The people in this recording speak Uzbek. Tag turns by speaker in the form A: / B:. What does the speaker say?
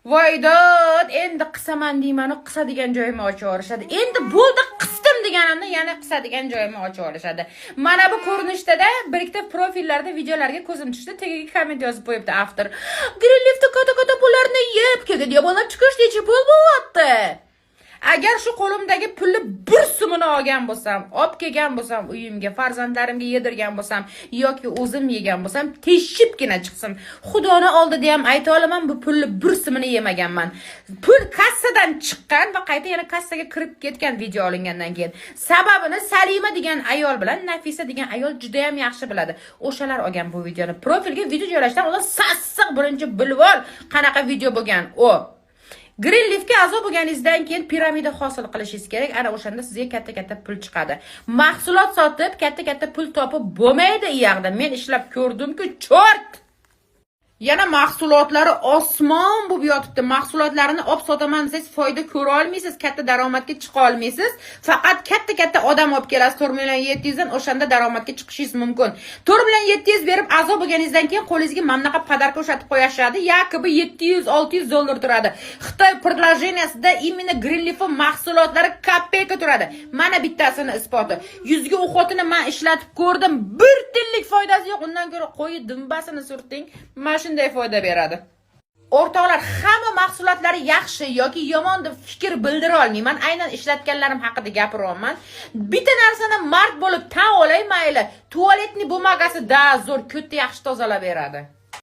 A: Voydod, endi qisaman deyman, qisadigan joyimni ochib yuborishadi. Endi bo'ldi qisdim deganimda yana qisadigan joyimni ochib yuborishadi. Mana bu ko'rinishda bir-ikkita profillarda videolarga ko'zim tushdi. Tagiga komment yozib qo'yibdi avtor. Greenleaf'da kata pullarni yeb, kelgan yomonlab chiqish necha pul bo'lyapti? Agar shu qo'limdagi pulni bir sumini olgan bo'lsam, olib kelgan bo'lsam uyimga, farzandlarimga yedirgan bo'lsam yoki o'zim yegan bo'lsam, teshibgina chiqsin. Xudoni oldida ham ayta olaman, bu pulni bir sumini yemaganman. Pul kassadan chiqqan va qayta yana kassaga kirib ketgan video olingandan keyin. Sababini Salima degan ayol bilan Nafisa degan ayol juda ham yaxshi biladi. O'shalar olgan bu videoni. Profilga video joylashdan ular sassiq birinchi bilib ol qanaqa video bo'lgan u. Greenleaf'ga a'zo bo'lganingizdan keyin piramida hosil qilishingiz kerak. Ana o'shanda sizga katta pul chiqadi. Mahsulot sotib, katta pul topib bo'lmaydi u yoqda. Men ishlab ko'rdim-ku, chort. Yana mahsulotlari osmon bo'lib yotibdi. Mahsulotlarini olib sotaman desangiz foyda ko'ra olmaysiz, katta daromadga chiqa olmaysiz. Faqat katta odam olib kelasiz 4.700.000 dan, o'shanda daromadga chiqishingiz mumkin. 4.700.000 berib a'zo bo'lganingizdan keyin qo'lingizga mamlaqa podarka o'shatib qo'yashadi. Yaqibi 700-600 dollar turadi. Xitoy предложениясida именно Greenleaf mahsulotlari kopeyka turadi. Mana bittasini isboti. Yuzga o'xotini men ishlatib ko'rdim. Bir tillik foydasi yo'q. Undan ko'ra qo'yi dimbasini surting. Shunday foyda beradi. O'rtoqlar, hamma mahsulotlari yaxshi yoki yomon deb fikr bildira olmayman. Aynan ishlatganlarim haqida gapiryapman. Bitta narsani mard bo'lib tan olay mayli. Tualetni bo'lmagasi da zo'r, ko'tni yaxshi tozalab beradi.